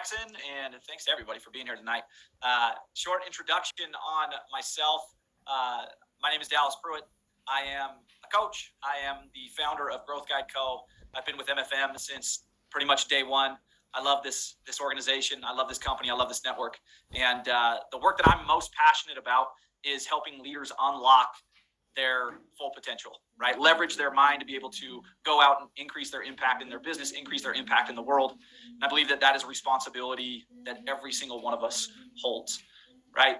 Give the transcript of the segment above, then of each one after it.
Jackson, and thanks to everybody for being here tonight. Short introduction on myself. My name is Pruitt. I am a coach. I am the founder of Growth Guide Co. I've been with MFM since pretty much day one. I love this organization. I love this company. I love this network. And the work that I'm most passionate about is helping leaders unlock their full potential, right? Leverage their mind to be able to go out and increase their impact in their business, increase their impact in the world. And I believe that is a responsibility that every single one of us holds, right?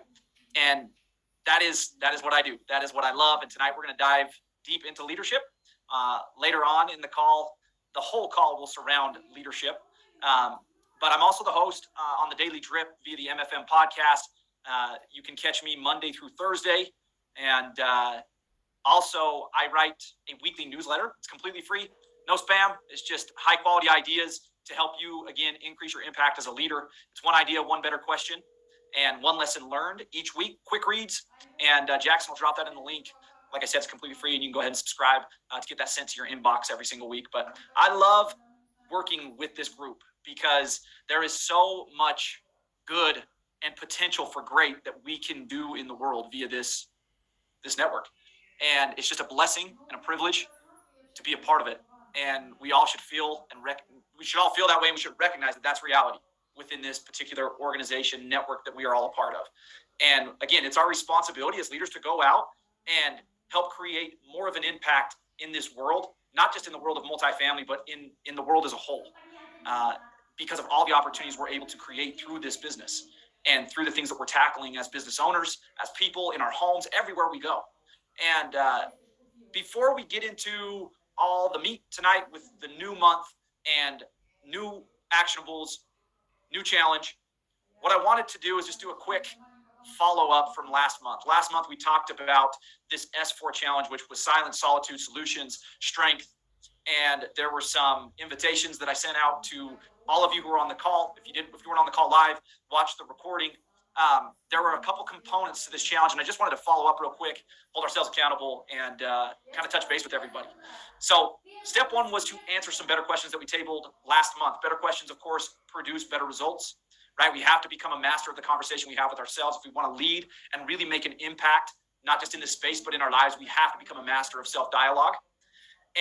And that is what I do. That is what I love. And tonight we're going to dive deep into leadership. Later on in the call, the whole call will surround leadership. But I'm also the host on the Daily Drip via the MFM podcast. You can catch me Monday through Thursday. And also, I write a weekly newsletter. It's completely free, no spam. It's just high quality ideas to help you, again, increase your impact as a leader. It's one idea, one better question, and one lesson learned each week, quick reads. And Jackson will drop that in the link. Like I said, it's completely free, and you can go ahead and subscribe to get that sent to your inbox every single week. But I love working with this group because there is so much good and potential for great that we can do in the world via this network. And it's just a blessing and a privilege to be a part of it. And we all should feel we should all feel that way, and we should recognize that that's reality within this particular organization network that we are all a part of. And again, it's our responsibility as leaders to go out and help create more of an impact in this world, not just in the world of multifamily, but in the world as a whole, because of all the opportunities we're able to create through this business and through the things that we're tackling as business owners, as people, in our homes, everywhere we go. And before we get into all the meat tonight with the new month and new actionables, new challenge, what I wanted to do is just do a quick follow-up from last month. Last month, we talked about this S4 challenge, which was silence, solitude, solutions, strength. And there were some invitations that I sent out to all of you who were on the call. If you weren't on the call live, watch the recording. There were a couple components to this challenge, and I just wanted to follow up real quick, hold ourselves accountable, and kind of touch base with everybody. So step one was to answer some better questions that we tabled last month. Better questions, of course, produce better results, right? We have to become a master of the conversation we have with ourselves if we want to lead and really make an impact, not just in this space, but in our lives. We have to become a master of self-dialogue.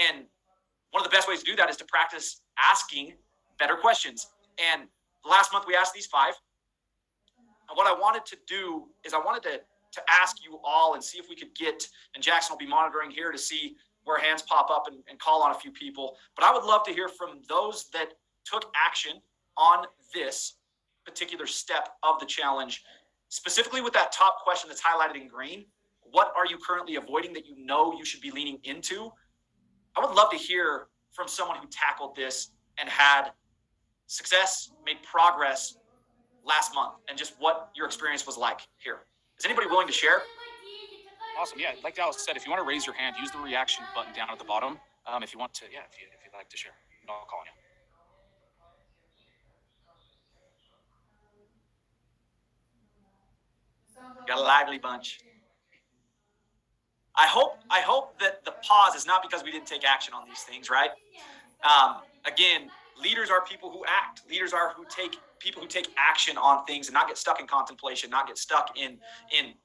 And one of the best ways to do that is to practice asking better questions. And last month we asked these 5. And what I wanted to do is I wanted to ask you all and see if we could get, and Jackson will be monitoring here to see where hands pop up and call on a few people. But I would love to hear from those that took action on this particular step of the challenge, specifically with that top question that's highlighted in green. What are you currently avoiding that you know you should be leaning into? I would love to hear from someone who tackled this and had success, made progress last month, and just what your experience was like here. Is anybody willing to share? Awesome. Yeah, like Dallas said, if you want to raise your hand, use the reaction button down at the bottom. If you want to, if you'd like to share, I'll call on you. Got a lively bunch. I hope that the pause is not because we didn't take action on these things, right? Again, leaders are people who act. Leaders are people who take action on things and not get stuck in contemplation, not get stuck in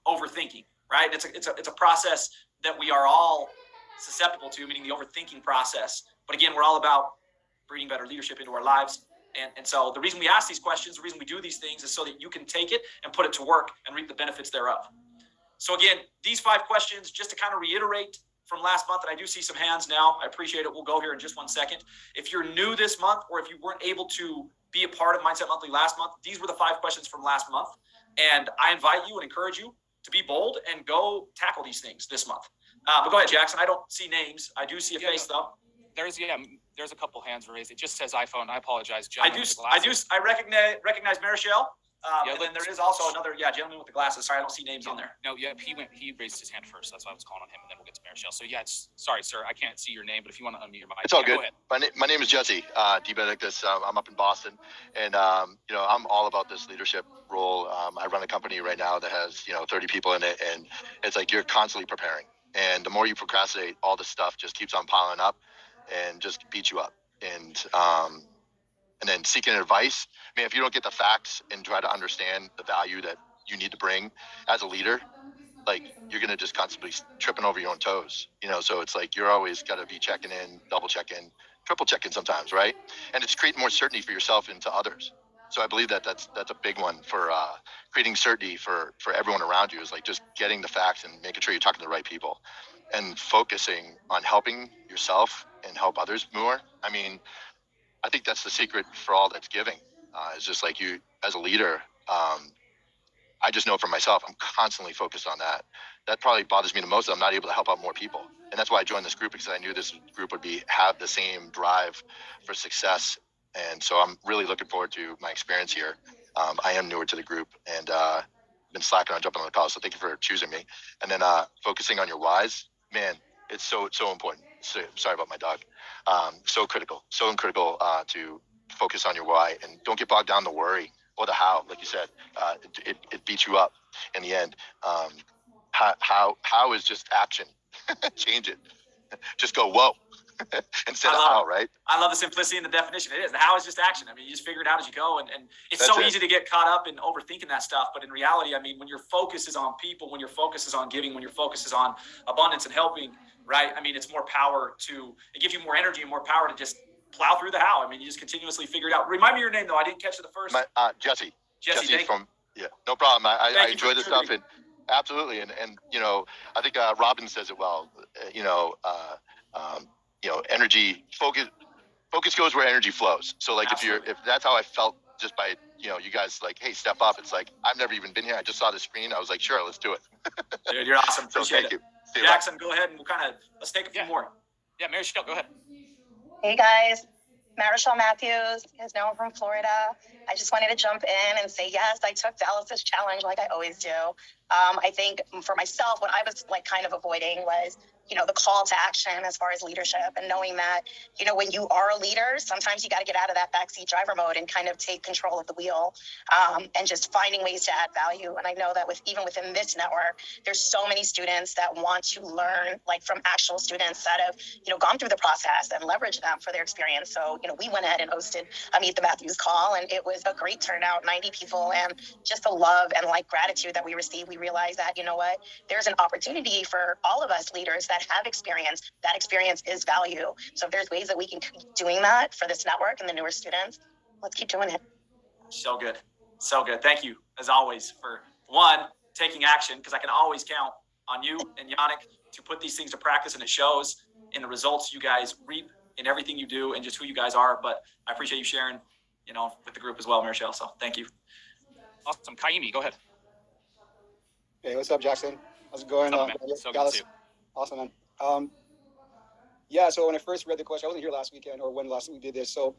overthinking, right? It's a process that we are all susceptible to, meaning the overthinking process. But again, we're all about breeding better leadership into our lives. And so the reason we ask these questions, the reason we do these things is so that you can take it and put it to work and reap the benefits thereof. So again, these 5 questions, just to kind of reiterate from last month, and I do see some hands now. I appreciate it. We'll go here in just one second. If you're new this month, or if you weren't able to be a part of Mindset Monthly last month, these were the 5 questions from last month. And I invite you and encourage you to be bold and go tackle these things this month. But go ahead, Jackson. I don't see names. I do see a face though. There's a couple hands raised. It just says iPhone. I apologize. I recognize Marichelle. And then there is also another gentleman with the glasses. Sorry, I don't see names on there. No, he raised his hand first. That's why I was calling on him, and then we'll get to Marichelle. So sorry, sir, I can't see your name, but if you want to unmute your mic, it's all good. Go ahead. My name is Jesse DeBenedictus. I'm up in Boston, and I'm all about this leadership role. I run a company right now that has 30 people in it, and it's like you're constantly preparing, and the more you procrastinate, all this stuff just keeps on piling up, and just beats you up. And and then seeking advice. Man, if you don't get the facts and try to understand the value that you need to bring as a leader, like you're gonna just constantly tripping over your own toes, So it's like you're always got to be checking in, double checking, triple checking sometimes, right? And it's creating more certainty for yourself and to others. So I believe that that's a big one for creating certainty for everyone around you, is like just getting the facts and making sure you're talking to the right people, and focusing on helping yourself and help others more. I mean, I think that's the secret for all that's giving. It's just like you as a leader. I just know for myself, I'm constantly focused on that. That probably bothers me the most. I'm not able to help out more people, and that's why I joined this group, because I knew this group would have the same drive for success. And so I'm really looking forward to my experience here. I am newer to the group, and been slacking on jumping on the call. So thank you for choosing me. And then focusing on your whys, man, it's so important. Sorry about my dog. So critical to focus on your why, and don't get bogged down in the worry or the how. Like you said, it beats you up in the end. How is just action. Change it. Just go whoa instead of how, right? I love the simplicity and the definition. It is. The how is just action. I mean, you just figure it out as you go. And it's That's so it. easy to get caught up in overthinking that stuff. But in reality, I mean, when your focus is on people, when your focus is on giving, when your focus is on abundance and helping, right? I mean, it's more power it gives you more energy and more power to just plow through the how. I mean, you just continuously figure it out. Remind me your name, though. I didn't catch it the first. Jesse. Jesse, from, yeah, no problem. I you enjoy for this stuff, contributing. and absolutely. And I think Robin says it well, energy focus goes where energy flows. So like, Absolutely. if that's how I felt just by, you guys like, hey, step up. It's like, I've never even been here. I just saw the screen. I was like, sure, let's do it. Dude, you're awesome. So Appreciate thank it. you. See you later. Jackson, go ahead and let's take a few more. Yeah, Mary Shell, go ahead. Hey guys, Marichelle Matthews, you guys know I'm from Florida. I just wanted to jump in and say, yes, I took Dallas's challenge like I always do. I think for myself, what I was like kind of avoiding was, the call to action as far as leadership, and knowing that, when you are a leader, sometimes you got to get out of that backseat driver mode and kind of take control of the wheel, and just finding ways to add value. And I know that even within this network, there's so many students that want to learn like from actual students that have, gone through the process and leverage them for their experience. So, we went ahead and hosted a Meet the Matthews call, and it was a great turnout, 90 people, and just the love and like gratitude that we received. We realized that, there's an opportunity for all of us leaders that have experience. That experience is value. So if there's ways that we can keep doing that for this network and the newer students, let's keep doing it. So good. So good. Thank you, as always, for taking action, because I can always count on you and Yannick to put these things to practice, and it shows in the results you guys reap in everything you do and just who you guys are. But I appreciate you sharing, with the group as well, Marichelle. So thank you. Awesome. Kaimi, go ahead. Hey, what's up, Jackson? How's it going? What's up, man? So good to see you. Awesome, man. Yeah, so when I first read the question, I wasn't here last weekend or when last we did this, so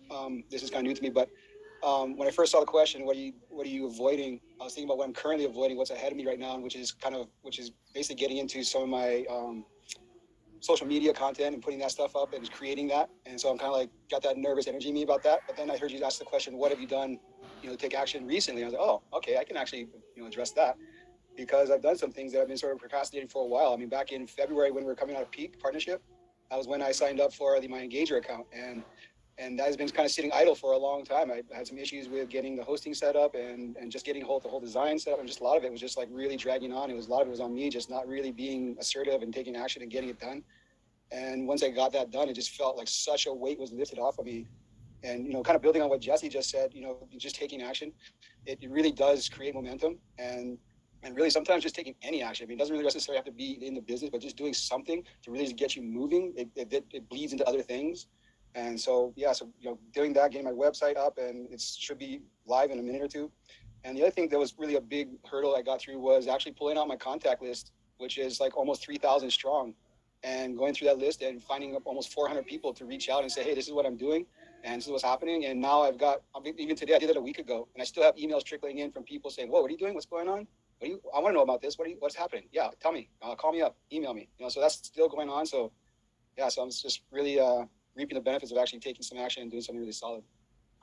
this is kind of new to me. But when I first saw the question, what are you avoiding? I was thinking about what I'm currently avoiding, what's ahead of me right now, and which is basically getting into some of my social media content and putting that stuff up and creating that. And so I'm kind of like got that nervous energy in me about that. But then I heard you ask the question, what have you done, to take action recently? I was like, oh, okay, I can actually address that, because I've done some things that I've been sort of procrastinating for a while. I mean, back in February when we were coming out of peak partnership, that was when I signed up for my Engager account, and that has been kind of sitting idle for a long time. I had some issues with getting the hosting set up and just getting the whole design set up, and just a lot of it was just like really dragging on. A lot of it was on me, just not really being assertive and taking action and getting it done. And once I got that done, it just felt like such a weight was lifted off of me. And kind of building on what Jesse just said, just taking action, it really does create momentum. And really sometimes just taking any action. I mean, it doesn't really necessarily have to be in the business, but just doing something to really just get you moving. It bleeds into other things. And so, yeah, doing that, getting my website up, and it should be live in a minute or two. And the other thing that was really a big hurdle I got through was actually pulling out my contact list, which is like almost 3,000 strong, and going through that list and finding almost 400 people to reach out and say, hey, this is what I'm doing, and this is what's happening. And now even today, I did it a week ago, and I still have emails trickling in from people saying, whoa, what are you doing? What's going on? I want to know about this. What's happening? Yeah, tell me. Call me up. Email me. So that's still going on. So yeah, so I'm just really reaping the benefits of actually taking some action and doing something really solid.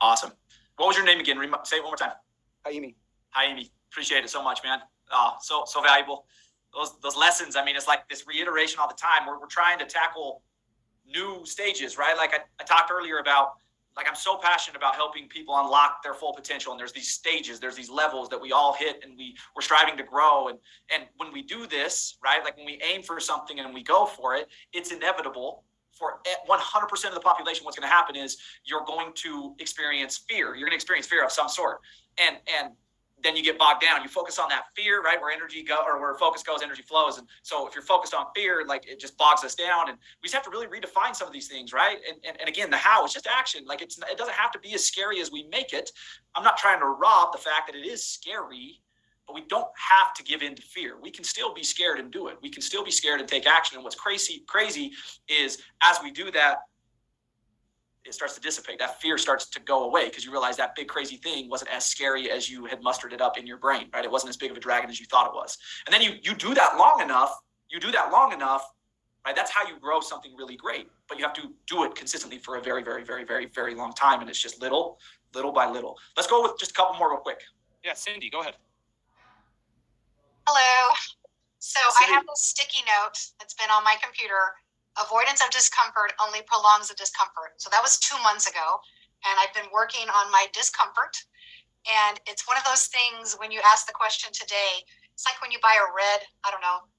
Awesome. What was your name again? Say it one more time. Haimi. Appreciate it so much, man. So valuable. Those lessons. I mean, it's like this reiteration all the time. We're trying to tackle new stages, right? Like I talked earlier about, like I'm so passionate about helping people unlock their full potential. And there's these stages, there's these levels that we all hit, and we're striving to grow. And when we do this, right, like when we aim for something and we go for it, it's inevitable for 100% of the population. What's going to happen is you're going to experience fear. You're going to experience fear of some sort. And then you get bogged down. You focus on that fear, right? Where energy go, or where focus goes, energy flows. And so if you're focused on fear, like it just bogs us down. And we just have to really redefine some of these things, right? And again, the how is just action. Like it doesn't have to be as scary as we make it. I'm not trying to rob the fact that it is scary, but we don't have to give in to fear. We can still be scared and do it. We can still be scared and take action. And what's crazy is as we do that, it starts to dissipate. That fear starts to go away because you realize that big crazy thing wasn't as scary as you had mustered it up in your brain, right? It wasn't as big of a dragon as you thought it was. And then you do that long enough, right? That's how you grow something really great. But you have to do it consistently for a very, very, very, very, very long time. And it's just little by little. Let's go with just a couple more real quick. Yeah, Cindy, go ahead. Hello. So Cindy. I have this sticky note that's been on my computer. Avoidance of discomfort only prolongs the discomfort. So that was 2 months ago. And I've been working on my discomfort. And it's one of those things when you ask the question today, it's like when you buy a red, I don't know,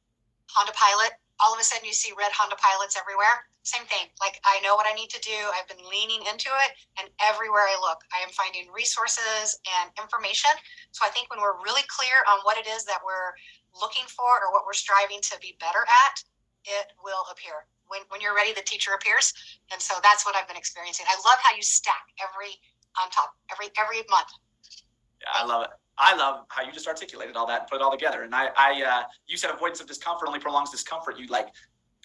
Honda Pilot. All of a sudden you see red Honda Pilots everywhere. Same thing. Like I know what I need to do. I've been leaning into it. And everywhere I look, I am finding resources and information. So I think when we're really clear on what it is that we're looking for or what we're striving to be better at, it will appear. When you're ready, the teacher appears. And so that's what I've been experiencing. I love how you stack every month. Yeah, I love it. I love how you just articulated all that and put it all together. And you said avoidance of discomfort only prolongs discomfort. You like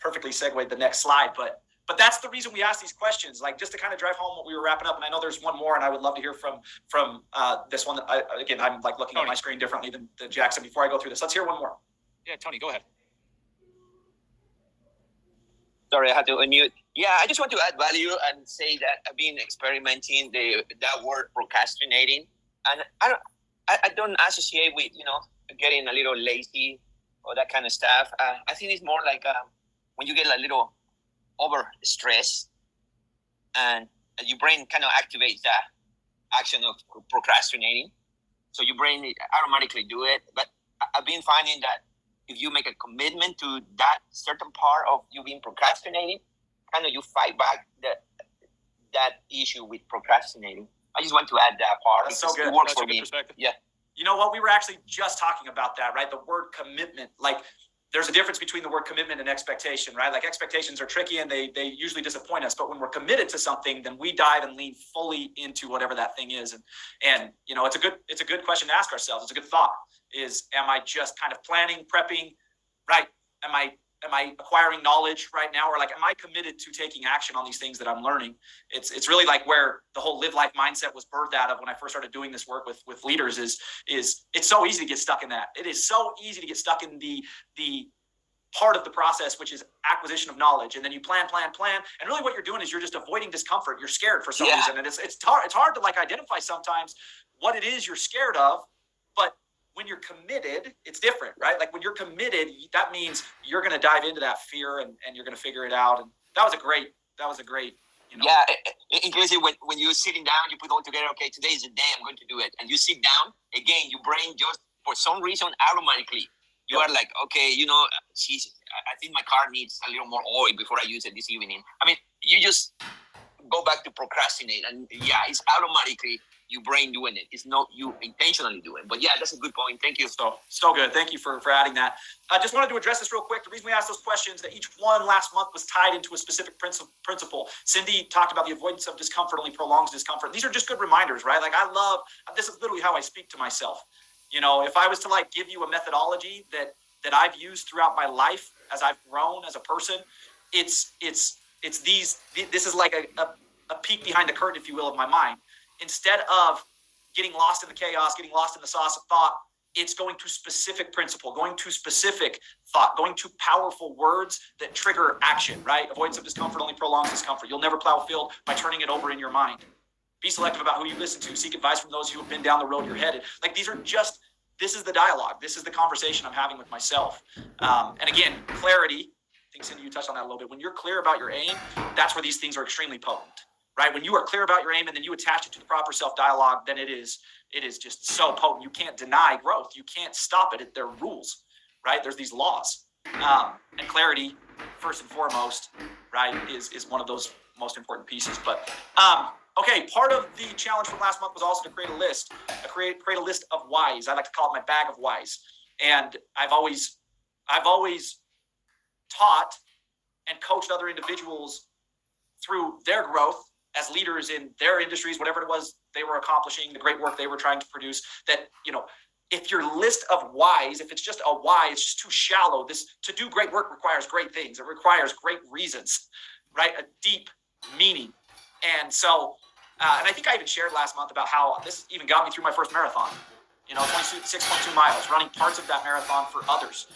perfectly segued the next slide, but that's the reason we ask these questions, like just to kind of drive home what we were wrapping up. And I know there's one more, and I would love to hear from this one. Again, I'm like looking at my screen differently than Jackson. Before I go through this, let's hear one more. Yeah, Tony, go ahead. Sorry, I had to unmute. Yeah, I just want to add value and say that I've been experimenting that word procrastinating, and I don't associate with getting a little lazy or that kind of stuff. I think it's more like when you get a little over stress, and your brain kind of activates that action of procrastinating, so your brain automatically do it. But I've been finding that if you make a commitment to that certain part of you being procrastinating, kind of you fight back that issue with procrastinating. I just want to add that part. That's so good. It works That's for me. Yeah. You know what? We were actually just talking about that, right? The word commitment. Like there's a difference between the word commitment and expectation, right? Like expectations are tricky and they usually disappoint us. But when we're committed to something, then we dive and lean fully into whatever that thing is. And it's a good question to ask ourselves. It's a good thought. Am I just kind of planning, prepping, right? Am I acquiring knowledge right now? Or like, am I committed to taking action on these things that I'm learning? It's really like where the whole live life mindset was birthed out of when I first started doing this work with leaders is it's so easy to get stuck in that. It is so easy to get stuck in the part of the process, which is acquisition of knowledge. And then you plan. And really what you're doing is you're just avoiding discomfort. You're scared for some reason. And it's hard to like identify sometimes what it is you're scared of, but when you're committed, it's different, right? Like when you're committed, that means you're going to dive into that fear and you're going to figure it out. And that was a great. Yeah, inclusive when you're sitting down, you put all together. Okay, today is the day I'm going to do it, and you sit down again. Your brain just for some reason automatically you are like, okay, geez, I think my car needs a little more oil before I use it this evening. I mean, you just go back to procrastinate, and it's automatically your brain doing it. It's not you intentionally doing it. But yeah, that's a good point. Thank you. So good. Thank you for adding that. I just wanted to address this real quick. The reason we asked those questions, that each one last month was tied into a specific principle. Cindy talked about the avoidance of discomfort only prolongs discomfort. These are just good reminders, right? Like this is literally how I speak to myself. If I was to like give you a methodology that I've used throughout my life as I've grown as a person, this is like a peek behind the curtain, if you will, of my mind. Instead of getting lost in the chaos, getting lost in the sauce of thought, it's going to specific principle, going to specific thought, going to powerful words that trigger action, right? Avoidance of discomfort only prolongs discomfort. You'll never plow a field by turning it over in your mind. Be selective about who you listen to. Seek advice from those who have been down the road you're headed. Like this is the dialogue. This is the conversation I'm having with myself. And again, clarity. I think, Cindy, you touched on that a little bit. When you're clear about your aim, that's where these things are extremely potent. right? When you are clear about your aim and then you attach it to the proper self-dialogue, then it is just so potent. You can't deny growth. You can't stop it. There are rules, right? There's these laws. And clarity, first and foremost, right, is one of those most important pieces. But okay, part of the challenge from last month was also to create a list, create a list of whys. I like to call it my bag of whys. And I've always taught and coached other individuals through their growth as leaders in their industries, whatever it was they were accomplishing, the great work they were trying to produce, that, if your list of whys, if it's just a why, it's just too shallow. To do great work requires great things. It requires great reasons, right? A deep meaning. And so, and I think I even shared last month about how this even got me through my first marathon, 26.2 miles, running parts of that marathon for others.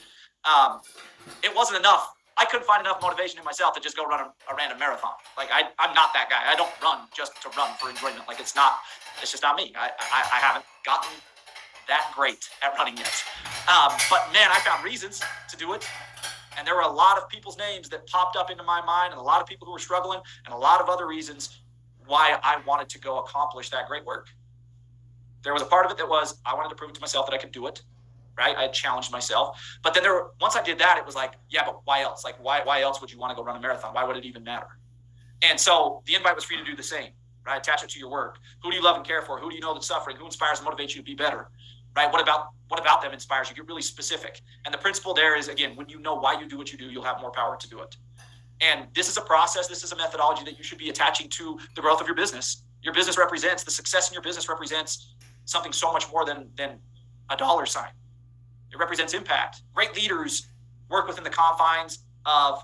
It wasn't enough. I couldn't find enough motivation in myself to just go run a random marathon. Like I'm not that guy. I don't run just to run for enjoyment. Like it's just not me. I haven't gotten that great at running yet. But man, I found reasons to do it. And there were a lot of people's names that popped up into my mind, and a lot of people who were struggling, and a lot of other reasons why I wanted to go accomplish that great work. There was a part of it that was, I wanted to prove to myself that I could do it, right? I had challenged myself. But then once I did that, it was like, yeah, but why else? Like, why else would you want to go run a marathon? Why would it even matter? And so the invite was for you to do the same, right? Attach it to your work. Who do you love and care for? Who do you know that's suffering? Who inspires and motivates you to be better? Right? What about them inspires you? Get really specific. And the principle there is, again, when you know why you do what you do, you'll have more power to do it. And this is a process. This is a methodology that you should be attaching to the growth of your business. Your business represents, the success in your business represents something so much more than a dollar sign. It represents impact. Great leaders work within the confines of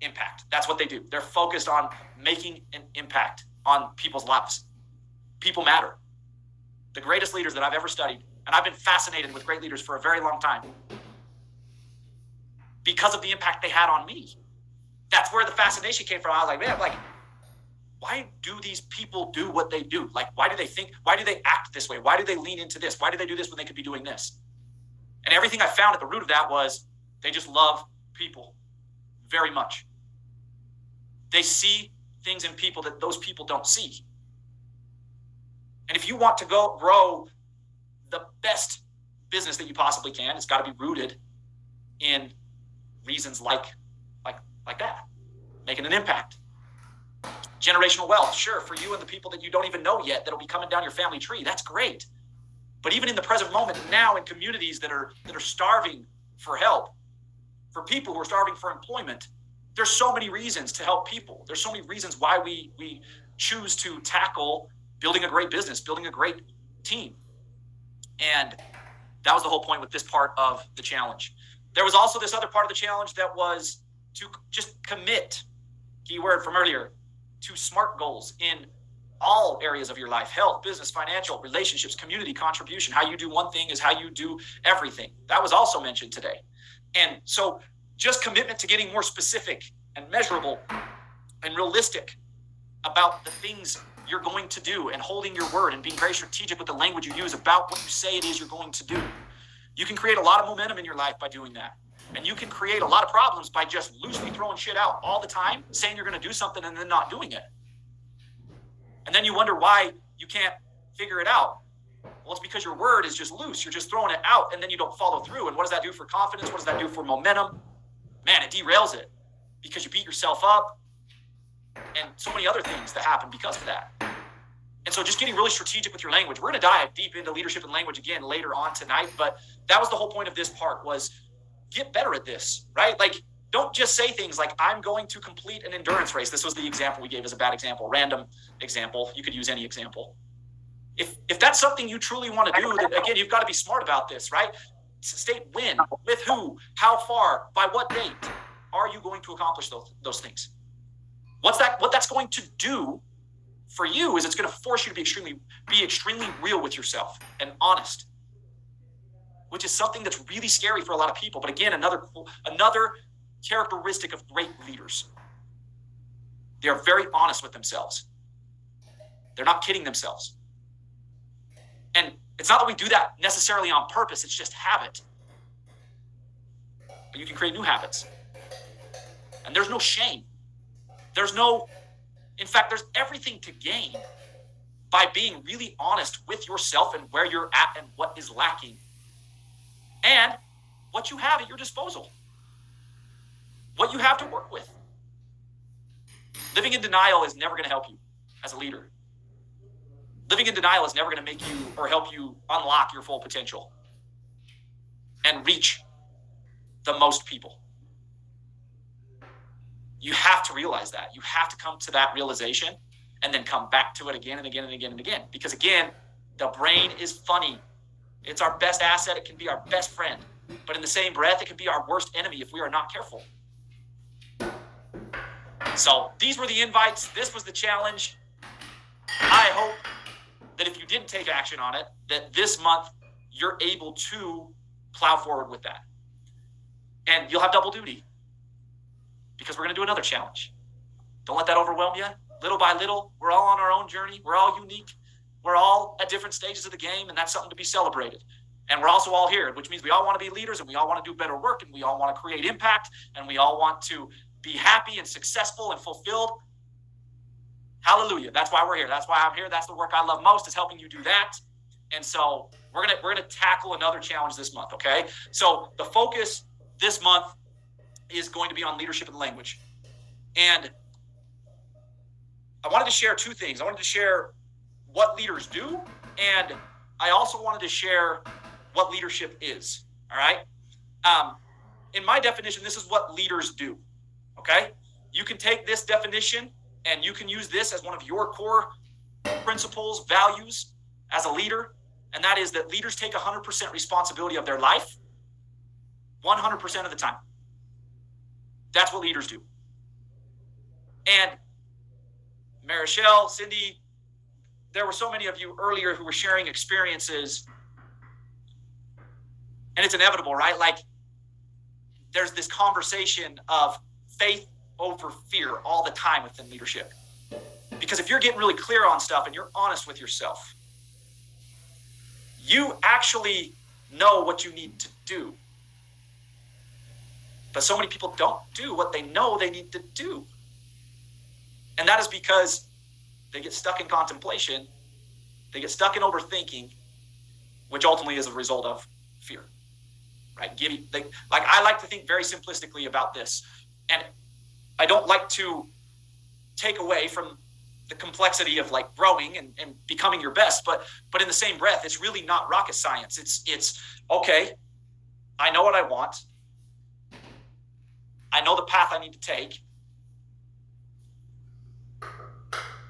impact. That's what they do. They're focused on making an impact on people's lives. People matter. The greatest leaders that I've ever studied, and I've been fascinated with great leaders for a very long time because of the impact they had on me. That's where the fascination came from. I was like, man, why do these people do what they do? Like, why do they think? Why do they act this way? Why do they lean into this? Why do they do this when they could be doing this? And everything I found at the root of that was they just love people very much. They see things in people that those people don't see. And if you want to go grow the best business that you possibly can, it's got to be rooted in reasons like that, making an impact. Generational wealth, sure, for you and the people that you don't even know yet that'll be coming down your family tree, that's great. But even in the present moment, now in communities that are starving for help, for people who are starving for employment, there's so many reasons to help people. There's so many reasons why we choose to tackle building a great business, building a great team. And that was the whole point with this part of the challenge. There was also this other part of the challenge that was to just commit, key word from earlier, to SMART goals in all areas of your life: health, business, financial, relationships, community, contribution. How you do one thing is how you do everything. That was also mentioned today. And so just commitment to getting more specific and measurable and realistic about the things you're going to do, and holding your word and being very strategic with the language you use about what you say it is you're going to do. You can create a lot of momentum in your life by doing that. And you can create a lot of problems by just loosely throwing shit out all the time, saying you're going to do something and then not doing it. And then you wonder why you can't figure it out. Well, it's because your word is just loose. You're just throwing it out and then you don't follow through. And what does that do for confidence? What does that do for momentum? Man, it derails it because you beat yourself up and so many other things that happen because of that. And so just getting really strategic with your language. We're going to dive deep into leadership and language again later on tonight, but that was the whole point of this part, was get better at this, right? Like, don't just say things like, I'm going to complete an endurance race. This was the example we gave as a bad example, random example. You could use any example. If that's something you truly want to do, then again, you've got to be smart about this, right? State when, with who, how far, by what date are you going to accomplish those things? What that's going to do for you is it's going to force you to be extremely real with yourself and honest, which is something that's really scary for a lot of people. But again, another characteristic of great leaders. They're very honest with themselves. They're not kidding themselves. And it's not that we do that necessarily on purpose. It's just habit. But you can create new habits. And there's no shame. There's no In fact, there's everything to gain by being really honest with yourself and where you're at and what is lacking and what you have at your disposal, what you have to work with. Living in denial is never going to help you as a leader. Living in denial is never going to make you or help you unlock your full potential and reach the most people. You have to realize that. You have to come to that realization and then come back to it again and again and again and again. Because again, the brain is funny. It's our best asset. It can be our best friend. But in the same breath, it can be our worst enemy if we are not careful. So these were the invites. This was the challenge. I hope that if you didn't take action on it, that this month you're able to plow forward with that. And you'll have double duty because we're going to do another challenge. Don't let that overwhelm you. Little by little, we're all on our own journey. We're all unique. We're all at different stages of the game, and that's something to be celebrated. And we're also all here, which means we all want to be leaders, and we all want to do better work, and we all want to create impact, and we all want to be happy and successful and fulfilled. Hallelujah. That's why we're here. That's why I'm here. That's the work I love most, is helping you do that. And so we're gonna tackle another challenge this month, okay? So the focus this month is going to be on leadership and language. And I wanted to share two things. I wanted to share what leaders do, and I also wanted to share what leadership is, all right? In my definition, this is what leaders do, okay? You can take this definition and you can use this as one of your core principles, values as a leader, and that is that leaders take 100% responsibility of their life 100% of the time. That's what leaders do. And Marichelle, Cindy, there were so many of you earlier who were sharing experiences, and it's inevitable, right? Like, there's this conversation of faith over fear all the time within leadership. Because if you're getting really clear on stuff and you're honest with yourself, you actually know what you need to do. But so many people don't do what they know they need to do. And that is because they get stuck in contemplation, they get stuck in overthinking, which ultimately is a result of fear, right? I like to think very simplistically about this, and I don't like to take away from the complexity of like growing and becoming your best, but in the same breath, it's really not rocket science. It's okay, I know what I want. I know the path I need to take.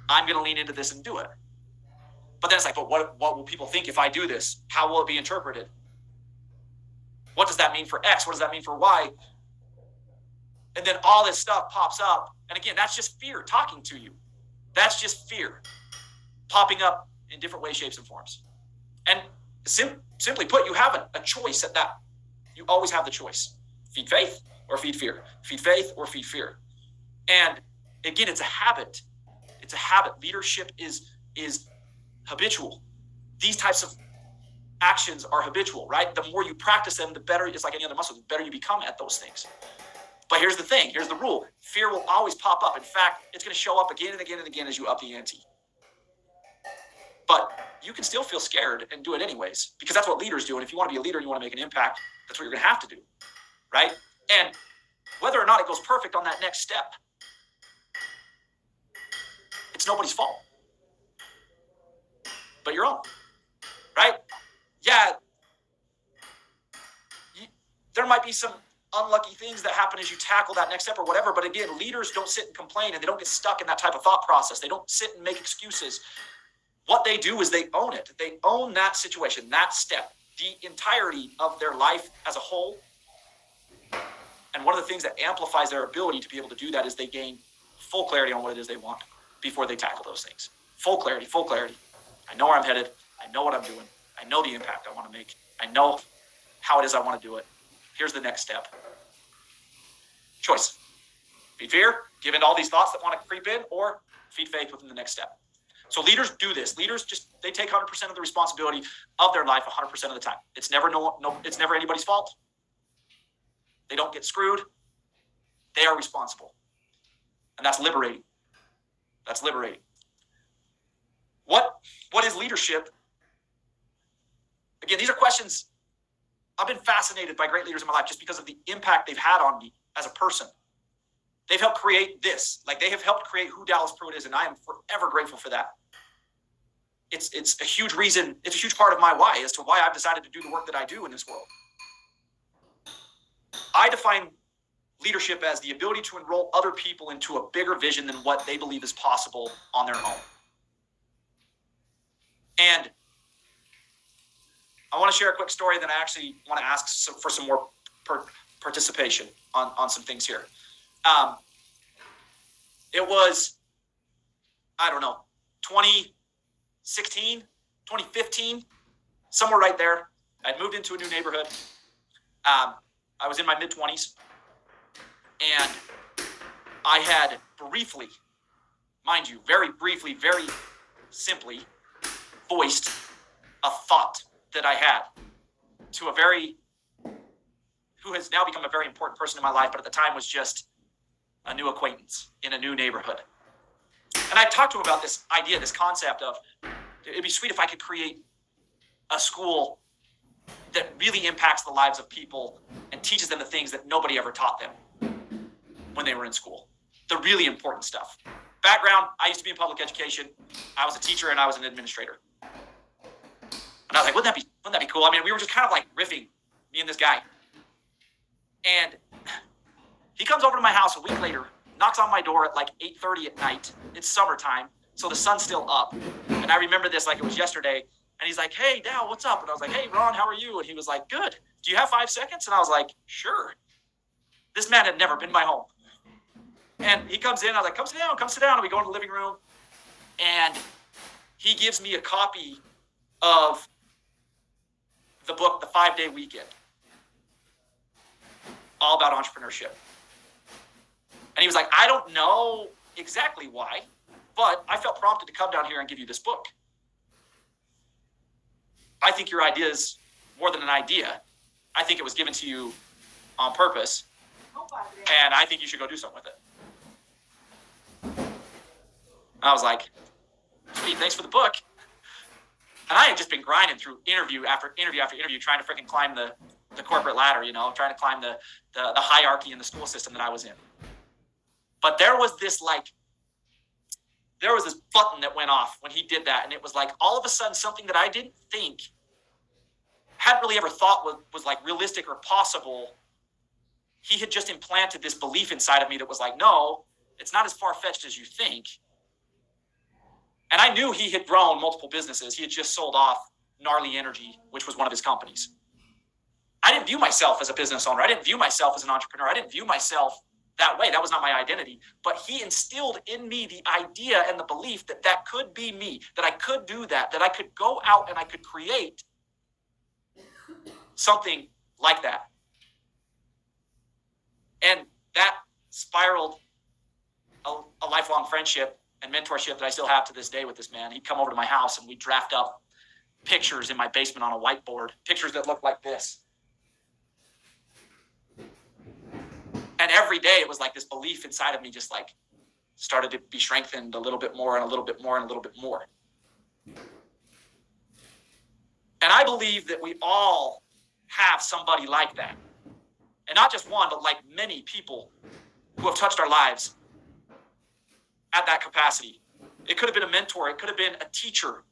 I'm going to lean into this and do it. But then it's like, but what will people think if I do this? How will it be interpreted? What does that mean for X? What does that mean for Y? And then all this stuff pops up. And again, that's just fear talking to you. That's just fear popping up in different ways, shapes, and forms. And simply put, you have a choice at that. You always have the choice. Feed faith or feed fear. Feed faith or feed fear. And again, it's a habit. It's a habit. Leadership is habitual. These types of actions are habitual, right? The more you practice them, the better. It's like any other muscle. The better you become at those things. But here's the thing. Here's the rule. Fear will always pop up. In fact, it's going to show up again and again and again as you up the ante. But you can still feel scared and do it anyways, because that's what leaders do. And if you want to be a leader and you want to make an impact, that's what you're going to have to do, right? And whether or not it goes perfect on that next step, it's nobody's fault but your own, right? Yeah, there might be some unlucky things that happen as you tackle that next step or whatever. But again, leaders don't sit and complain, and they don't get stuck in that type of thought process. They don't sit and make excuses. What they do is they own it. They own that situation, that step, the entirety of their life as a whole. And one of the things that amplifies their ability to be able to do that is they gain full clarity on what it is they want before they tackle those things. Full clarity, full clarity. I know where I'm headed. I know what I'm doing. I know the impact I want to make. I know how it is I want to do it. Here's the next step. Choice. Feed fear, give in to all these thoughts that want to creep in, or feed faith within the next step. So leaders do this. Leaders they take 100% of the responsibility of their life 100% of the time. It's never it's never anybody's fault. They don't get screwed. They are responsible. And that's liberating. That's liberating. What is leadership? Again, these are questions. I've been fascinated by great leaders in my life just because of the impact they've had on me as a person. They've helped create this. Like, they have helped create who Dallas Pruitt is, and I am forever grateful for that. It's a huge reason, it's a huge part of my why as to why I've decided to do the work that I do in this world. I define leadership as the ability to enroll other people into a bigger vision than what they believe is possible on their own. And I want to share a quick story that I actually want to ask for some more participation on some things here. It was, I don't know, 2016, 2015, somewhere right there. I'd moved into a new neighborhood. I was in my mid-20s, and I had briefly, mind you, very briefly, very simply voiced a thought that I had to who has now become a very important person in my life, but at the time was just a new acquaintance in a new neighborhood. And I talked to him about this idea, this concept of, it'd be sweet if I could create a school that really impacts the lives of people and teaches them the things that nobody ever taught them when they were in school. The really important stuff. Background, I used to be in public education. I was a teacher and I was an administrator. And I was like, wouldn't that be cool? I mean, we were just kind of like riffing, me and this guy. And he comes over to my house a week later, knocks on my door at like 8:30 at night. It's summertime, so the sun's still up. And I remember this like it was yesterday. And he's like, hey, Dal, what's up? And I was like, hey, Ron, how are you? And he was like, good. Do you have 5 seconds? And I was like, sure. This man had never been in my home. And he comes in. I was like, come sit down. And we go into the living room. And he gives me a copy of the book, The 5-Day Weekend, all about entrepreneurship. And he was like, I don't know exactly why, but I felt prompted to come down here and give you this book. I think your idea is more than an idea. I think it was given to you on purpose, and I think you should go do something with it. I was like, sweet, thanks for the book. And I had just been grinding through interview after interview after interview, trying to freaking climb the corporate ladder, trying to climb the hierarchy in the school system that I was in. But there was this button that went off when he did that. And it was like, all of a sudden, something that I didn't think, hadn't really ever thought was like realistic or possible. He had just implanted this belief inside of me that was like, no, it's not as far-fetched as you think. And I knew he had grown multiple businesses. He had just sold off Gnarly Energy, which was one of his companies. I didn't view myself as a business owner. I didn't view myself as an entrepreneur. I didn't view myself that way. That was not my identity. But he instilled in me the idea and the belief that that could be me, that I could do that I could go out and I could create something like that. And that spiraled a lifelong friendship and mentorship that I still have to this day with this man. He'd come over to my house and we'd draft up pictures in my basement on a whiteboard, pictures that looked like this. And every day it was like this belief inside of me just like started to be strengthened a little bit more and a little bit more and a little bit more. And I believe that we all have somebody like that. And not just one, but like many people who have touched our lives at that capacity. It could have been a mentor. It could have been a teacher.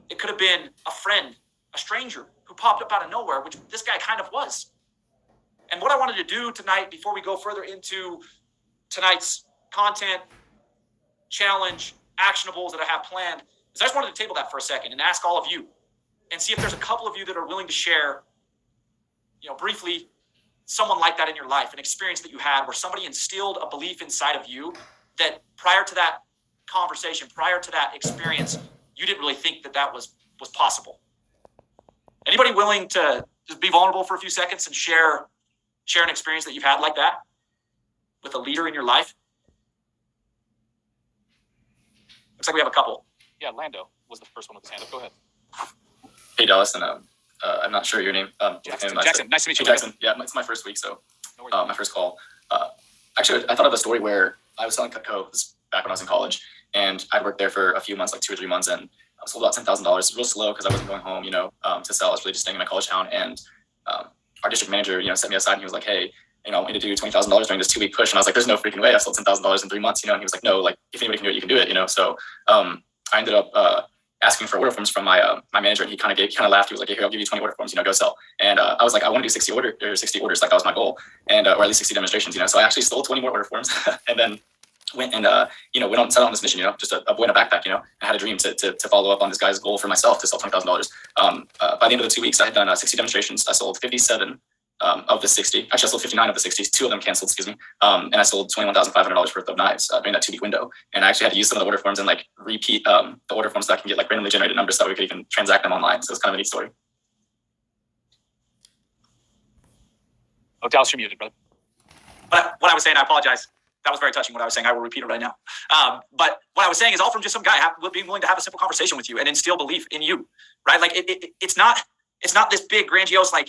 It could have been a friend, a stranger who popped up out of nowhere, which this guy kind of was. And what I wanted to do tonight, before we go further into tonight's content, challenge, actionables that I have planned, is I just wanted to table that for a second and ask all of you and see if there's a couple of you that are willing to share, briefly, someone like that in your life, an experience that you had where somebody instilled a belief inside of you that prior to that conversation, prior to that experience, you didn't really think that was possible. Anybody willing to just be vulnerable for a few seconds and share an experience that you've had like that with a leader in your life? Looks like we have a couple. Yeah, Lando was the first one with his hand up. Go ahead. Hey, Dallas, and I'm not sure your name. Jackson, nice to meet you. Jackson. Yeah, it's my first week, so my first call. Actually, I thought of a story where I was selling Cutco. This was back when I was in college, and I'd worked there for a few months, like 2 or 3 months, and I sold about $10,000. Real slow because I wasn't going home, to sell. I was really just staying in my college town. And our district manager, set me aside and he was like, hey, I want you to do $20,000 during this 2-week push. And I was like, there's no freaking way. I sold $10,000 in 3 months, and he was like, no, like if anybody can do it, you can do it, So I ended up asking for order forms from my manager, and he kind of laughed. He was like, hey, I'll give you 20 order forms, go sell. And I was like, I want to do 60 orders, like that was my goal, and or at least 60 demonstrations, So I actually stole 20 more order forms, and then went and went on set on this mission, just a boy in a backpack. I had a dream to follow up on this guy's goal for myself to sell $20,000. By the end of the 2 weeks, I had done 60 demonstrations. I sold 57 of the 60. Actually, I sold 59 of the 60. 2 of them canceled, excuse me. And I sold $21,500 worth of knives during that 2-week window. And I actually had to use some of the order forms and like repeat the order forms so I can get like randomly generated numbers so we could even transact them online. So it's kind of a neat story. Oh, Dallas, you're muted, brother. But what I was saying, I apologize. That was very touching what I was saying. I will repeat it right now. But what I was saying is all from just some guy being willing to have a simple conversation with you and instill belief in you, right? Like it's not this big grandiose, like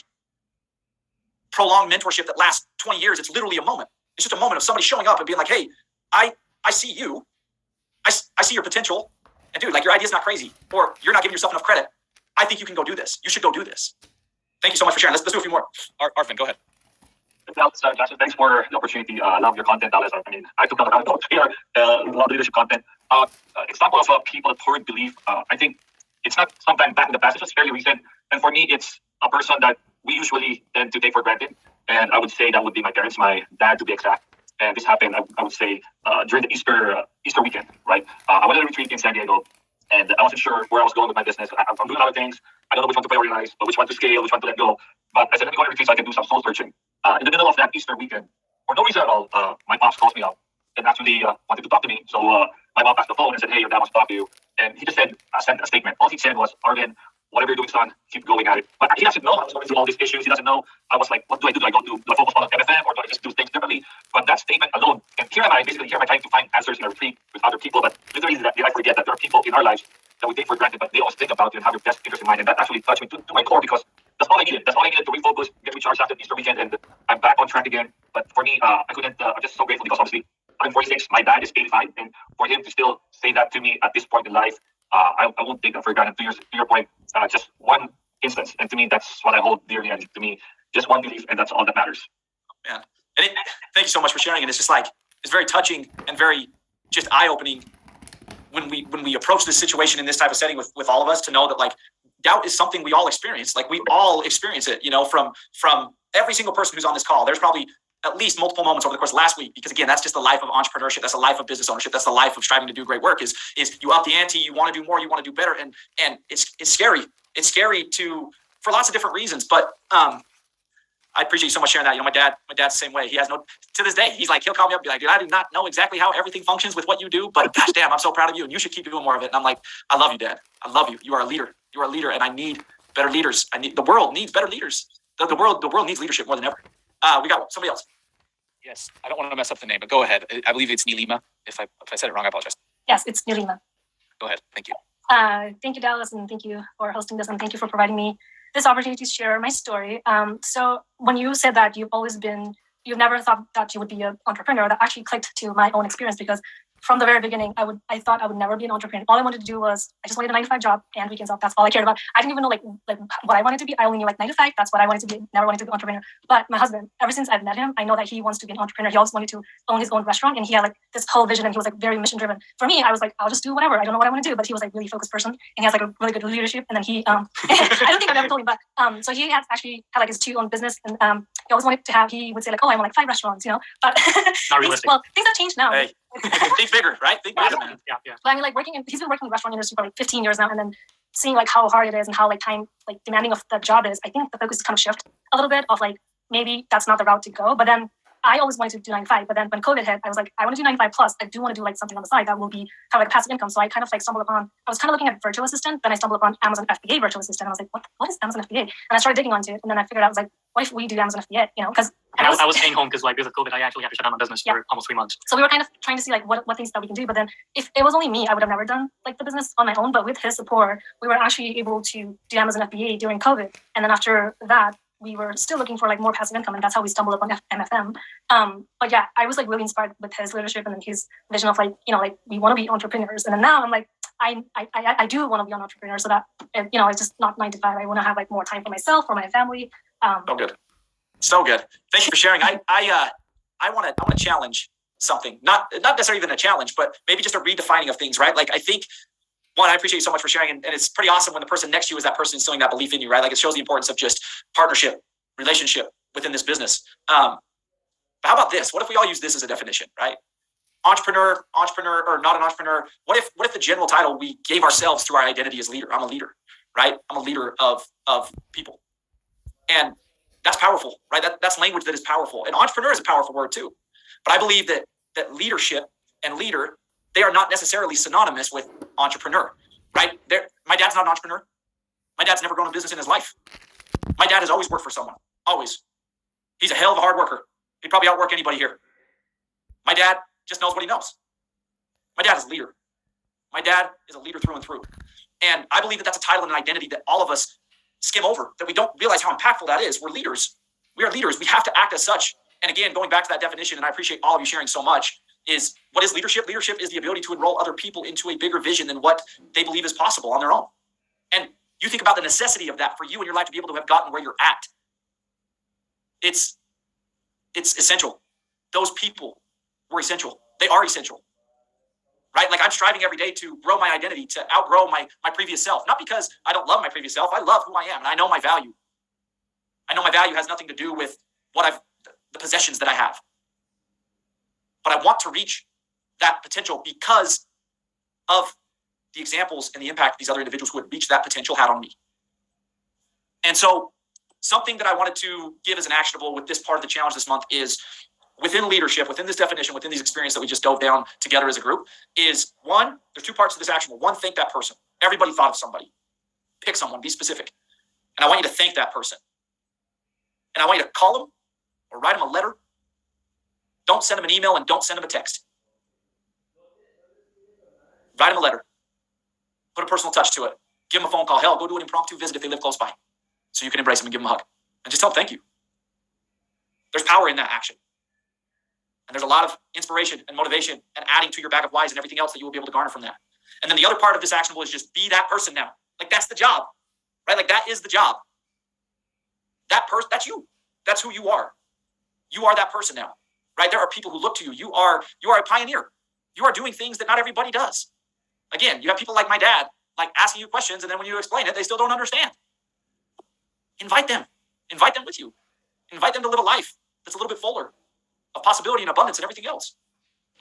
prolonged mentorship that lasts 20 years. It's literally a moment. It's just a moment of somebody showing up and being like, hey, I see you. I see your potential. And dude, like your idea's not crazy, or you're not giving yourself enough credit. I think you can go do this. You should go do this. Thank you so much for sharing. Let's do a few more. Arvin, go ahead. Dallas, Joshua, thanks for the opportunity. I love your content, Dallas. I mean, I took a lot of here, a lot of leadership content. Example of people toward belief. I think it's not sometime back in the past. It's just fairly recent. And for me, it's a person that we usually tend to take for granted. And I would say that would be my parents, my dad to be exact. And this happened, I would say, during the Easter weekend, right? I went on a retreat in San Diego, and I wasn't sure where I was going with my business. I'm doing a lot of things. I don't know which one to prioritize, but which one to scale, which one to let go. But I said, let me go on a retreat so I can do some soul searching. In the middle of that Easter weekend, for no reason at all, my pops calls me out and actually wanted to talk to me. So my mom passed the phone and said, hey, your dad wants to talk to you. And he just sent a statement. All he said was, Arvin, whatever you're doing, son, keep going at it. But he doesn't know I was going through all these issues. He doesn't know. I was like, what do I do? Do I focus on MFM, or do I just do things differently? But that statement alone, and here am I trying to find answers in a retreat with other people. But literally, I forget that there are people in our lives that we take for granted, but they always think about you and have your best interest in mind. And that actually touched me to my core, because that's all I needed. That's all I needed to refocus, get recharged after Easter weekend, and I'm back on track again. But for me, I'm just so grateful, because obviously I'm 46, my dad is 85, and for him to still say that to me at this point in life, I won't take that for granted. To your point, just one instance, and to me, that's what I hold dearly. And to me, just one belief, and that's all that matters. Man, and thank you so much for sharing. And it's just like, it's very touching and very just eye-opening when we approach this situation in this type of setting with all of us, to know that like doubt is something we all experience. Like we all experience it, from every single person who's on this call. There's probably at least multiple moments over the course of last week, because again, that's just the life of entrepreneurship. That's the life of business ownership. That's the life of striving to do great work, is you up the ante, you want to do more, you want to do better. And it's scary. It's scary for lots of different reasons, but, I appreciate you so much sharing that. My dad's the same way. He has to this day, he's like, he'll call me up and be like, dude, I do not know exactly how everything functions with what you do, but gosh damn, I'm so proud of you, and you should keep doing more of it. And I'm like, I love you, Dad. I love you. You are a leader. You are a leader, and I need better leaders. The world needs better leaders. The world needs leadership more than ever. We got somebody else. Yes, I don't want to mess up the name, but go ahead. I believe it's Nilima. If I said it wrong, I apologize. Yes, it's Nilima. Go ahead. Thank you. Thank you, Dallas, and thank you for hosting this, and thank you for providing me this opportunity to share my story. So when you said that you've never thought that you would be an entrepreneur, that actually clicked to my own experience, because from the very beginning, I thought I would never be an entrepreneur. All I wanted to do was, I just wanted a 9-to-5 job and weekends off. That's all I cared about. I didn't even know like what I wanted to be. I only knew like 9 to 5. That's what I wanted to be. Never wanted to be an entrepreneur. But my husband, ever since I've met him, I know that he wants to be an entrepreneur. He always wanted to own his own restaurant, and he had like this whole vision, and he was like very mission driven. For me, I was like, I'll just do whatever. I don't know what I want to do. But he was like really focused person, and he has like a really good leadership. And then he, I don't think I've ever told him, but so he has actually had like his 2 own business, and he always wanted to have. He would say like, oh, I want like 5 restaurants, But not realistic. Well, things have changed now. Hey. Think bigger, right? Think bigger, man. Yeah. But I mean, like he's been working in the restaurant industry for like 15 years now, and then seeing like how hard it is and how like time like demanding of the job is, I think the focus is kind of shift a little bit of like maybe that's not the route to go. But then I always wanted to do 9 to 5, but then when COVID hit, I was like, I want to do 9 to 5 plus. I do want to do like something on the side that will be kind of like passive income. So I kind of like stumbled upon. I was kind of looking at virtual assistant, then I stumbled upon Amazon FBA virtual assistant. And I was like, what is Amazon FBA? And I started digging onto it, and then I figured out, I was like, what if we do Amazon FBA? Because I was staying home because like because of COVID, I actually had to shut down my business for almost 3 months. So we were kind of trying to see like what things that we can do. But then if it was only me, I would have never done like the business on my own. But with his support, we were actually able to do Amazon FBA during COVID. And then after that, we were still looking for like more passive income, and that's how we stumbled upon MFM. But yeah, I was like really inspired with his leadership and his vision of like, like we want to be entrepreneurs. And then now I'm like, I do want to be an entrepreneur, so that it's just not 9 to 5. I want to have like more time for myself, for my family. So good, so good. Thank you for sharing. I want to challenge something, not necessarily even a challenge, but maybe just a redefining of things, right? Like I think. One, I appreciate you so much for sharing, and it's pretty awesome when the person next to you is that person instilling that belief in you, right? Like it shows the importance of just partnership, relationship within this business. But how about this? What if we all use this as a definition, right? Entrepreneur, or not an entrepreneur? What if the general title we gave ourselves to our identity as leader? I'm a leader, right? I'm a leader of people, and that's powerful, right? That's language that is powerful, and entrepreneur is a powerful word too. But I believe that leadership and leader, they are not necessarily synonymous with entrepreneur, right? My dad's not an entrepreneur. My dad's never grown a business in his life. My dad has always worked for someone, always. He's a hell of a hard worker. He'd probably outwork anybody here. My dad just knows what he knows. My dad is a leader. My dad is a leader through and through. And I believe that that's a title and an identity that all of us skim over, that we don't realize how impactful that is. We're leaders. We are leaders. We have to act as such. And again, going back to that definition, and I appreciate all of you sharing so much, is what is leadership? Leadership is the ability to enroll other people into a bigger vision than what they believe is possible on their own. And you think about the necessity of that for you in your life to be able to have gotten where you're at. It's essential. Those people were essential. They are essential, right? Like I'm striving every day to grow my identity, to outgrow my previous self. Not because I don't love my previous self. I love who I am, and I know my value. I know my value has nothing to do with the possessions that I have. But I want to reach that potential because of the examples and the impact these other individuals who had reached that potential had on me. And so something that I wanted to give as an actionable with this part of the challenge this month is within leadership, within this definition, within these experiences that we just dove down together as a group, is one, there's 2 parts to this actionable. One, thank that person. Everybody thought of somebody. Pick someone, be specific. And I want you to thank that person. And I want you to call them or write them a letter. Don't send them an email and don't send them a text. Write them a letter. Put a personal touch to it. Give them a phone call. Hell, go do an impromptu visit if they live close by, so you can embrace them and give them a hug. And just tell them thank you. There's power in that action. And there's a lot of inspiration and motivation and adding to your bag of whys and everything else that you will be able to garner from that. And then the other part of this actionable is just be that person now. Like that's the job, right? Like that is the job. That person, that's you. That's who you are. You are that person now, right? There are people who look to you. You are a pioneer. You are doing things that not everybody does. Again, you have people like my dad, like asking you questions, and then when you explain it, they still don't understand. Invite them. Invite them with you. Invite them to live a life that's a little bit fuller of possibility and abundance and everything else.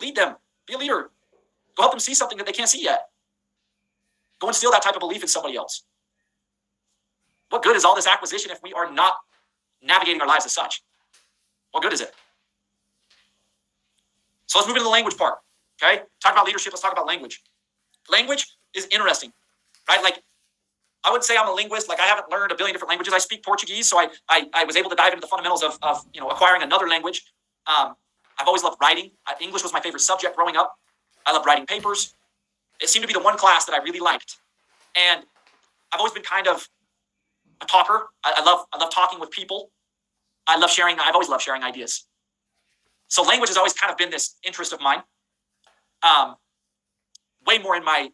Lead them. Be a leader. Go help them see something that they can't see yet. Go instill that type of belief in somebody else. What good is all this acquisition if we are not navigating our lives as such? What good is it? So let's move into the language part. Okay? Talk about leadership. Let's talk about language. Language is interesting, right? Like, I wouldn't say I'm a linguist. Like, I haven't learned a billion different languages. I speak Portuguese, so I was able to dive into the fundamentals of acquiring another language. I've always loved writing. English was my favorite subject growing up. I loved writing papers. It seemed to be the one class that I really liked. And I've always been kind of a talker. I love talking with people. I love sharing. I've always loved sharing ideas. So language has always kind of been this interest of mine. Way more in my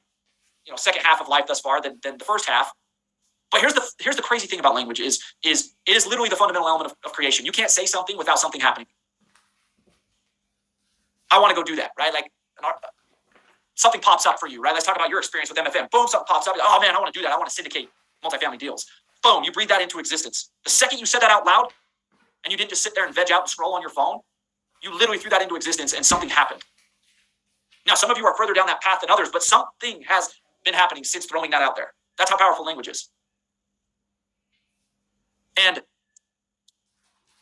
second half of life thus far than the first half. But here's the crazy thing about language is it is literally the fundamental element of creation. You can't say something without something happening. I want to go do that, right? Like something pops up for you, right? Let's talk about your experience with MFM. Boom, something pops up. Oh man, I want to do that. I want to syndicate multifamily deals. Boom, you breathe that into existence. The second you said that out loud and you didn't just sit there and veg out and scroll on your phone, you literally threw that into existence and something happened. Now, some of you are further down that path than others, but something has been happening since throwing that out there. That's how powerful language is. And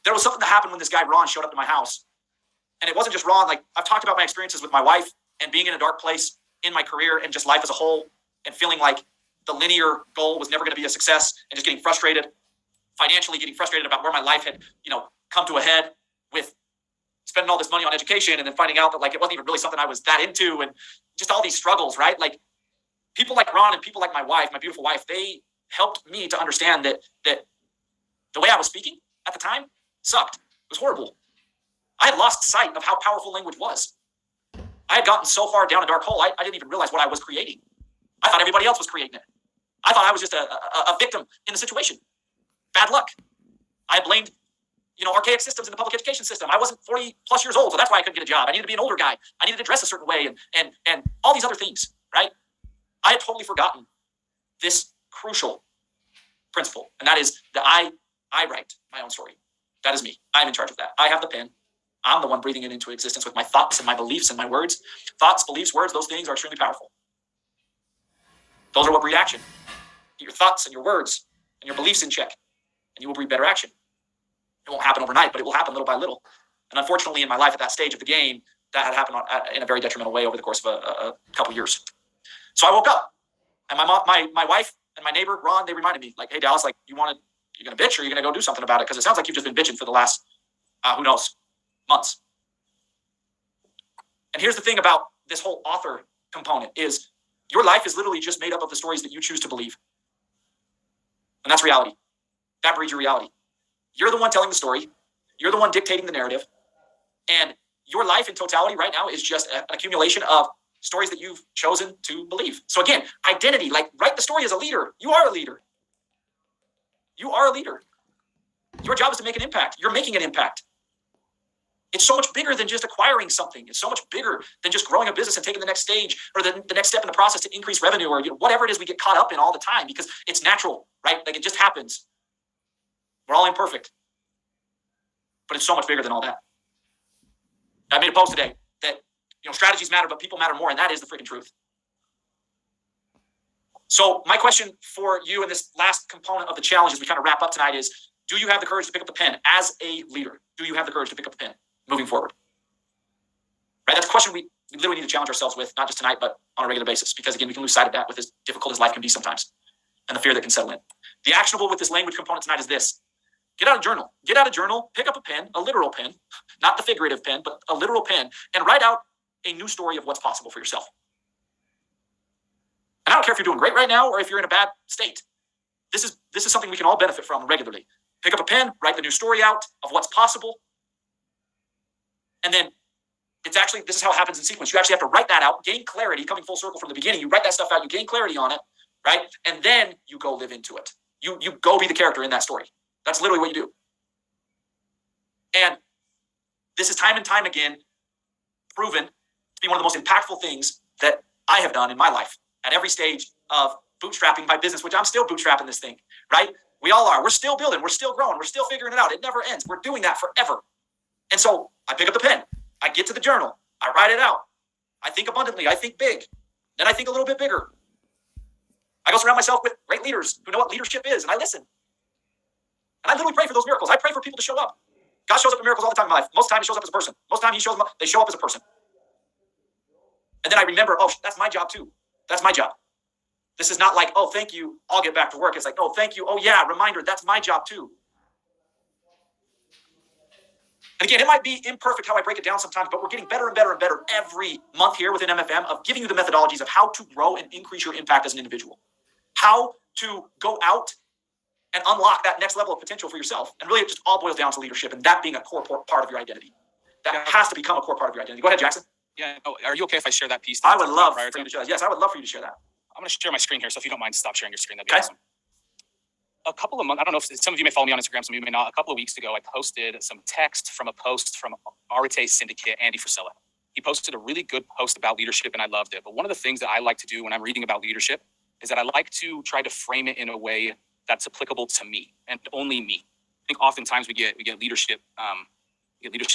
there was something that happened when this guy, Ron, showed up to my house. And it wasn't just Ron. Like, I've talked about my experiences with my wife and being in a dark place in my career and just life as a whole and feeling like the linear goal was never going to be a success and just getting frustrated, financially getting frustrated about where my life had, come to a head with spending all this money on education and then finding out that like it wasn't even really something I was that into and just all these struggles, right? Like people like Ron and people like my wife, my beautiful wife, they helped me to understand that The way I was speaking at the time sucked. It was horrible. I had lost sight of how powerful language was. I had gotten so far down a dark hole, I didn't even realize what I was creating. I thought everybody else was creating it. I thought I was just a victim in the situation. Bad luck. I blamed, archaic systems in the public education system. I wasn't 40 plus years old, so that's why I couldn't get a job. I needed to be an older guy. I needed to dress a certain way and all these other things, right? I had totally forgotten this crucial principle, and that is that I write my own story. That is me. I'm in charge of that. I have the pen. I'm the one breathing it into existence with my thoughts and my beliefs and my words. Thoughts, beliefs, words, those things are extremely powerful. Those are what breed action. Get your thoughts and your words and your beliefs in check, and you will breed better action. It won't happen overnight, but it will happen little by little. And unfortunately, in my life at that stage of the game, that had happened in a very detrimental way over the course of a couple years. So I woke up, and my mom, my wife and my neighbor, Ron, they reminded me, like, hey, Dallas, like, you're going to bitch or you're going to go do something about it? Because it sounds like you've just been bitching for the last, who knows, months. And here's the thing about this whole author component is your life is literally just made up of the stories that you choose to believe. And that's reality. That breeds your reality. You're the one telling the story. You're the one dictating the narrative. And your life in totality right now is just an accumulation of stories that you've chosen to believe. So again, identity, like write the story as a leader. You are a leader. You are a leader. Your job is to make an impact. You're making an impact. It's so much bigger than just acquiring something. It's so much bigger than just growing a business and taking the next stage or the next step in the process to increase revenue or whatever it is we get caught up in all the time because it's natural, right? Like it just happens. We're all imperfect. But it's so much bigger than all that. I made a post today that strategies matter, but people matter more, and that is the freaking truth. So my question for you in this last component of the challenge as we kind of wrap up tonight is, do you have the courage to pick up the pen as a leader? Do you have the courage to pick up the pen moving forward? Right? That's a question we literally need to challenge ourselves with, not just tonight, but on a regular basis. Because again, we can lose sight of that with as difficult as life can be sometimes and the fear that can settle in. The actionable with this language component tonight is this. Get out a journal. Get out a journal, pick up a pen, a literal pen, not the figurative pen, but a literal pen, and write out a new story of what's possible for yourself. And I don't care if you're doing great right now or if you're in a bad state. This is something we can all benefit from regularly. Pick up a pen, write the new story out of what's possible. And then this is how it happens in sequence. You actually have to write that out, gain clarity, coming full circle from the beginning. You write that stuff out, you gain clarity on it, right? And then you go live into it. You go be the character in that story. That's literally what you do. And this is time and time again proven to be one of the most impactful things that I have done in my life at every stage of bootstrapping my business, which I'm still bootstrapping this thing, right? We all are. We're still building. We're still growing. We're still figuring it out. It never ends. We're doing that forever. And so I pick up the pen. I get to the journal. I write it out. I think abundantly. I think big. Then I think a little bit bigger. I go surround myself with great leaders who know what leadership is, and I listen. And I literally pray for those miracles. I pray for people to show up. God shows up in miracles all the time in my life. Most of the time he shows up as a person. Most of the time they show up as a person. And then I remember, that's my job too. That's my job. This is not like, thank you, I'll get back to work. It's like, thank you. Oh yeah, reminder, that's my job too. And again, it might be imperfect how I break it down sometimes, but we're getting better and better and better every month here within MFM of giving you the methodologies of how to grow and increase your impact as an individual. How to go out and unlock that next level of potential for yourself. And really it just all boils down to leadership and that being a core part of your identity. That has to become a core part of your identity. Go ahead, Jackson. Yeah. Are you okay if I share that piece? I would love for you to share that. Yes, I would love for you to share that. I'm going to share my screen here. So if you don't mind, stop sharing your screen. That'd be awesome. A couple of months, I don't know if some of you may follow me on Instagram, some of you may not. A couple of weeks ago, I posted some text from a post from Arete Syndicate, Andy Frisella. He posted a really good post about leadership and I loved it. But one of the things that I like to do when I'm reading about leadership is that I like to try to frame it in a way that's applicable to me and only me. I think oftentimes we get leadership,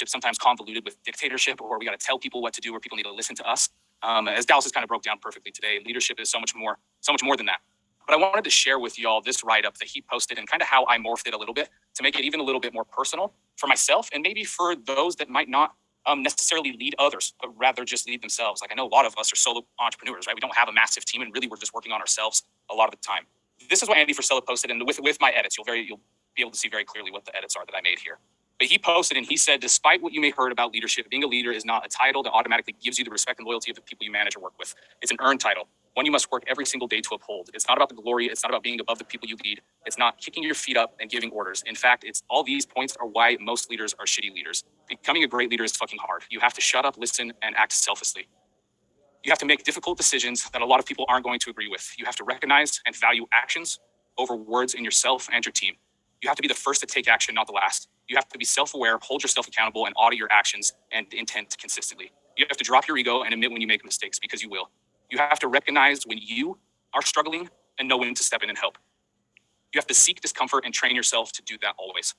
sometimes convoluted with dictatorship, or we got to tell people what to do, or people need to listen to us. As Dallas has kind of broke down perfectly today, leadership is so much more than that. But I wanted to share with y'all this write-up that he posted and kind of how I morphed it a little bit to make it even a little bit more personal for myself and maybe for those that might not necessarily lead others, but rather just lead themselves. Like I know a lot of us are solo entrepreneurs, right? We don't have a massive team and really we're just working on ourselves a lot of the time. This is what Andy Frisella posted, and with my edits, you'll be able to see very clearly what the edits are that I made here. But he posted and he said, despite what you may have heard about leadership, being a leader is not a title that automatically gives you the respect and loyalty of the people you manage or work with. It's an earned title. one you must work every single day to uphold. It's not about the glory. It's not about being above the people you lead. It's not kicking your feet up and giving orders. In fact, it's all these points are why most leaders are shitty leaders. Becoming a great leader is fucking hard. You have to shut up, listen, and act selflessly. You have to make difficult decisions that a lot of people aren't going to agree with. You have to recognize and value actions over words in yourself and your team. You have to be the first to take action, not the last. You have to be self-aware, hold yourself accountable, and audit your actions and intent consistently. You have to drop your ego and admit when you make mistakes, because you will. You have to recognize when you are struggling and know when to step in and help. You have to seek discomfort and train yourself to do that always.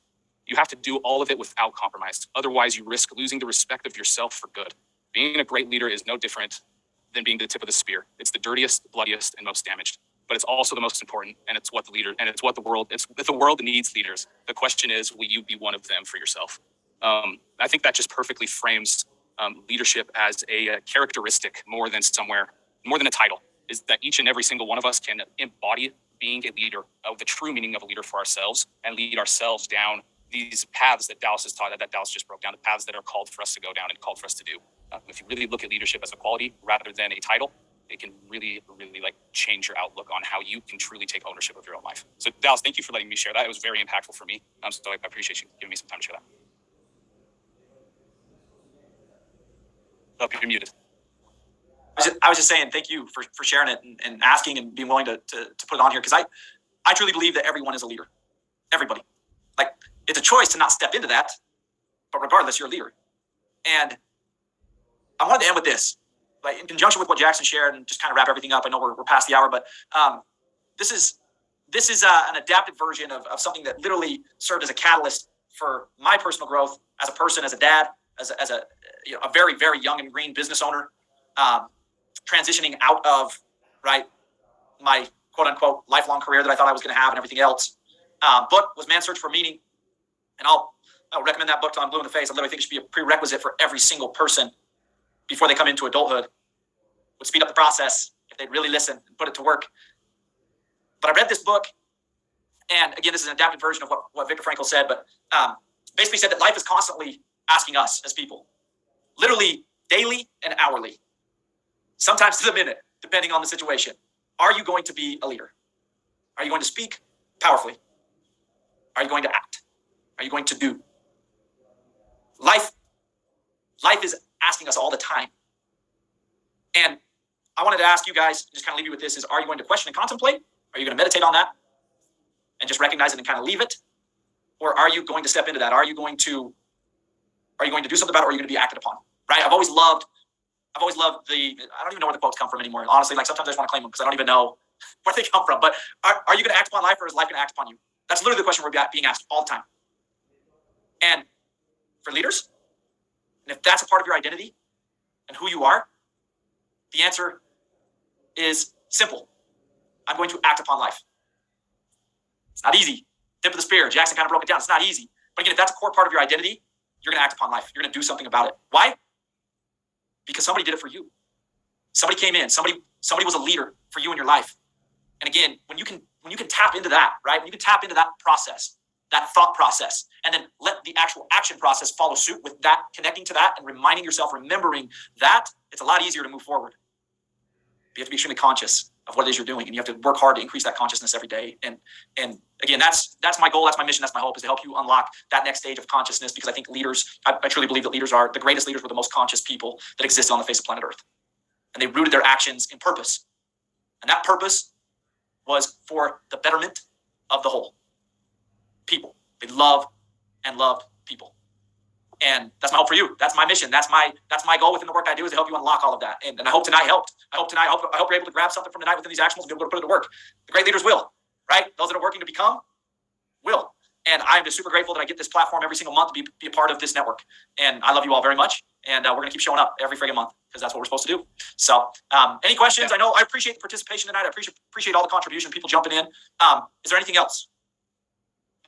You have to do all of it without compromise. Otherwise, you risk losing the respect of yourself for good. Being a great leader is no different than being the tip of the spear. It's the dirtiest, bloodiest, and most damaged. But it's also the most important, and it's what the world needs leaders. The question is, will you be one of them for yourself? I think that just perfectly frames leadership as a characteristic more than a title, is that each and every single one of us can embody being a leader, of the true meaning of a leader for ourselves, and lead ourselves down these paths that Dallas has taught, that Dallas just broke down, the paths that are called for us to go down and called for us to do. If you really look at leadership as a quality rather than a title, it can really, really like change your outlook on how you can truly take ownership of your own life. So Dallas, thank you for letting me share that. It was very impactful for me. So I appreciate you giving me some time to share that. Oh, you're muted. I was just saying thank you for sharing it and asking and being willing to put it on here, because I truly believe that everyone is a leader. Everybody. Like, it's a choice to not step into that, but regardless, you're a leader. And I wanted to end with this, like in conjunction with what Jackson shared, and just kind of wrap everything up. I know we're past the hour, but this is an adapted version of something that literally served as a catalyst for my personal growth as a person, as a dad, as a very, very young and green business owner, transitioning out of my quote unquote lifelong career that I thought I was going to have and everything else. Book was Man's Search for Meaning, and I'll recommend that book till I'm blue in the face. I literally think it should be a prerequisite for every single person before they come into adulthood. Would speed up the process if they'd really listen and put it to work. But I read this book, and again, this is an adapted version of what Viktor Frankl said, but basically said that life is constantly asking us as people, literally daily and hourly, sometimes to the minute, depending on the situation. Are you going to be a leader? Are you going to speak powerfully? Are you going to act? Are you going to do? Life is asking us all the time. And I wanted to ask you guys, just kind of leave you with this, is are you going to question and contemplate? Are you going to meditate on that and just recognize it and kind of leave it? Or are you going to step into that? Are you going to do something about it, or are you going to be acted upon? Right? I've always loved I don't even know where the quotes come from anymore. Honestly, like sometimes I just want to claim them because I don't even know where they come from. But are you going to act upon life, or is life going to act upon you? That's literally the question we're being asked all the time. And for leaders, and if that's a part of your identity and who you are, the answer is simple. I'm going to act upon life. It's not easy. Tip of the spear. Jackson kind of broke it down. It's not easy. But again, if that's a core part of your identity, you're going to act upon life. You're going to do something about it. Why? Because somebody did it for you. Somebody came in. Somebody was a leader for you in your life. And again, when you can tap into that, right? When you can tap into that process, that thought process, and then let the actual action process follow suit with that, connecting to that and reminding yourself, remembering that, it's a lot easier to move forward. But you have to be extremely conscious of what it is you're doing, and you have to work hard to increase that consciousness every day. And again, that's my goal, that's my mission, that's my hope, is to help you unlock that next stage of consciousness, because I think leaders, I truly believe that leaders are the greatest leaders, were the most conscious people that exist on the face of planet Earth. And they rooted their actions in purpose. And that purpose was for the betterment of the whole. People. They love and loved people. And that's my hope for you. That's my mission. That's my goal within the work I do, is to help you unlock all of that. And I hope tonight helped. I hope you're able to grab something from tonight within these actions and be able to put it to work. The great leaders will, right? Those that are working to become will. And I'm just super grateful that I get this platform every single month to be a part of this network. And I love you all very much. And we're going to keep showing up every friggin' month, because that's what we're supposed to do. So any questions? I know I appreciate the participation tonight. I appreciate all the contribution, people jumping in. Is there anything else?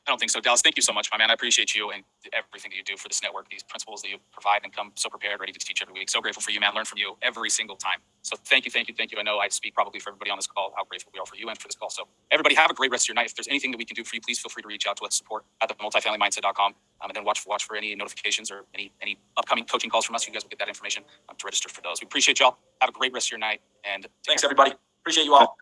I don't think so. Dallas, thank you so much, my man. I appreciate you and everything that you do for this network, these principles that you provide, and come so prepared, ready to teach every week. So grateful for you, man. Learn from you every single time. So thank you. I know I speak probably for everybody on this call, how grateful we are for you and for this call. So everybody have a great rest of your night. If there's anything that we can do for you, please feel free to reach out to us, support at themultifamilymindset.com. And then watch for any notifications or any upcoming coaching calls from us. You guys will get that information to register for those. We appreciate y'all. Have a great rest of your night. And thanks, everybody. Appreciate you all.